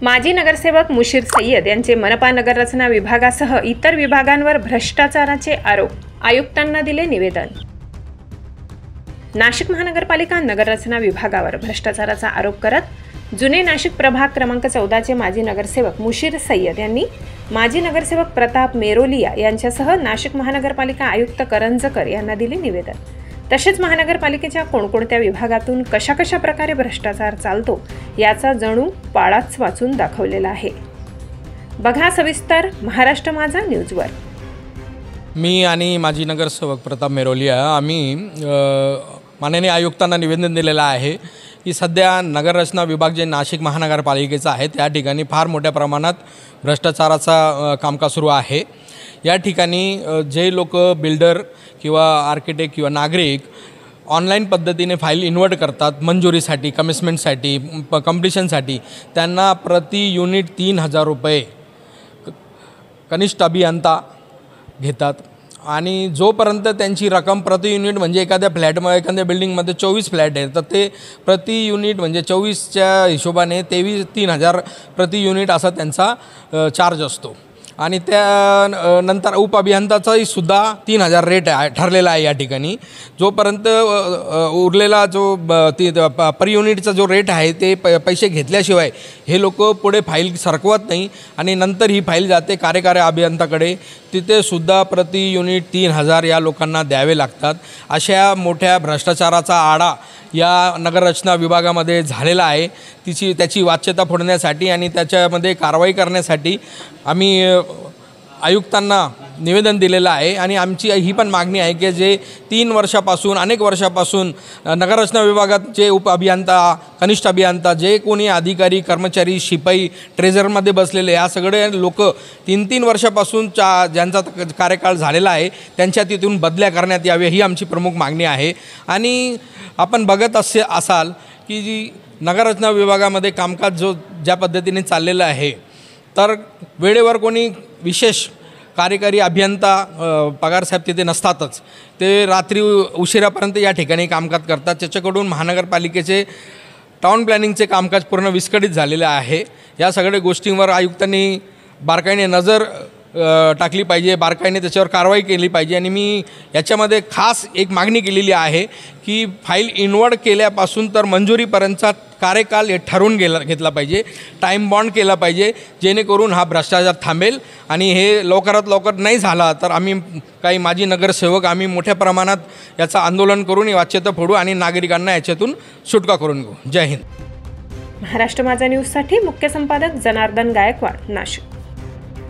माजी नगरसेवक मुशीर सय्यद यांचे मनपा नगररचना विभागासह इतर विभागांवर भ्रष्टाचाराचे आरोप, आयुक्तांना दिले निवेदन। नाशिक महानगरपालिका नगररचना विभागावर भ्रष्टाचाराचा आरोप करत जुने नाशिक प्रभाग क्रमांक 14 चे माजी नगरसेवक मुशीर सय्यद यांनी माजी नगरसेवक प्रताप मेरोलिया यांच्यासह नाशिक महानगरपालिका आयुक्त करंजकर यांना दिले निवेदन। तसेच महानगरपालिकेच्या कोणकोणत्या विभागातून कशा प्रकारे भ्रष्टाचार चालतो याचा जणू पाळाच वाचून दाखवलेला आहे। बघा सविस्तर महाराष्ट्र माझा न्यूजवर। मी आणि माजी नगरसेवक प्रताप मेरोलिया आम्ही माननीय आयुक्तांना निवेदन दिलेलं आहे की सध्या नगररचना विभाग जे नाशिक महानगरपालिकेचा आहे त्या ठिकाणी फार मोठ्या प्रमाणात भ्रष्टाचाराचा कामकाज सुरू आहे। या ठिकाणी जे लोक बिल्डर किंवा आर्किटेक्ट किंवा नागरिक ऑनलाईन पद्धतीने फाईल इन्व्हर्ट करतात मंजुरीसाठी, कमिटमेंटसाठी, कंप्लिशनसाठी, त्यांना प्रति युनिट 3000 रुपये कनिष्ठ अभियंता घेतात आणि जोपर्यंत त्यांची रक्कम प्रति युनिट म्हणजे एखाद्या फ्लॅटमध्ये एखाद्या बिल्डिंगमध्ये 24 फ्लॅट आहे तर ते प्रति युनिट म्हणजे 24च्या हिशोबाने 3000 प्रति युनिट असा त्यांचा चार्ज असतो आणि त्यानंतर उपअभियंताचाही सुद्धा 3000 रेट ठरलेला आहे। या ठिकाणी जोपर्यंत उरलेला जो पर युनिटचा जो रेट आहे ते पैसे घेतल्याशिवाय हे लोक पुढे फाईल सरकवत नाही आणि नंतर ही फाईल जाते कार्यकारी अभियंताकडे, तिथे सुद्धा प्रति युनिट 3000 या लोकांना द्यावे लागतात। अशा मोठ्या भ्रष्टाचाराचा आडा या नगररचना विभागामध्ये झालेला आहे। त्याची वाच्यता फोडण्यासाठी आणि त्याच्यामध्ये कारवाई करण्यासाठी आम्ही आयुक्तांना निवेदन दिलेलं आहे आणि आमची ही पण मागणी आहे की जे 3 वर्षापासून अनेक वर्षापासून नगररचना विभागात जे उपअभियंता, कनिष्ठ अभियंता, जे कोणी अधिकारी, कर्मचारी, शिपाई, ट्रेझरमध्ये बसलेले या सगळे लोक 3-3 वर्षापासून ज्यांचा कार्यकाळ झालेला आहे त्यांच्या तिथून बदल्या करण्यात यावे ही आमची प्रमुख मागणी आहे। आणि आपण बघत असाल की जी नगररचना विभागामध्ये कामकाज ज्या पद्धतीने चाललेलं आहे तर वेळेवर कोणी विशेष कार्यकारी अभियंता पगारसाहेब तिथे नसतातच, ते रात्री उशिरापर्यंत या ठिकाणी कामकाज करतात। त्याच्याकडून महानगरपालिकेचे टाउन प्लॅनिंगचे कामकाज पूर्ण विस्कळीत झालेले आहे। या सगळ्या गोष्टींवर आयुक्तांनी बारकाईने नजर टाकली पाहिजे, बारकाईने त्याच्यावर कारवाई केली पाहिजे। आणि मी याच्यामध्ये खास एक मागणी केलेली आहे की फाईल इन्व्हर्ट केल्यापासून तर मंजुरीपर्यंतचा कार्यकाल हे ठरवून घेतला पाहिजे, टाईम बॉन्ड केला पाहिजे, जेणेकरून हा भ्रष्टाचार थांबेल। आणि हे लवकरात लवकर नाही झाला तर आम्ही काही माजी नगरसेवक आम्ही मोठ्या प्रमाणात याचं आंदोलन करून वाच्यता फोडू आणि नागरिकांना याच्यातून सुटका करून घेऊ। जय हिंद। महाराष्ट्र माझा न्यूजसाठी मुख्य संपादक जनार्दन गायकवाड, नाशिक।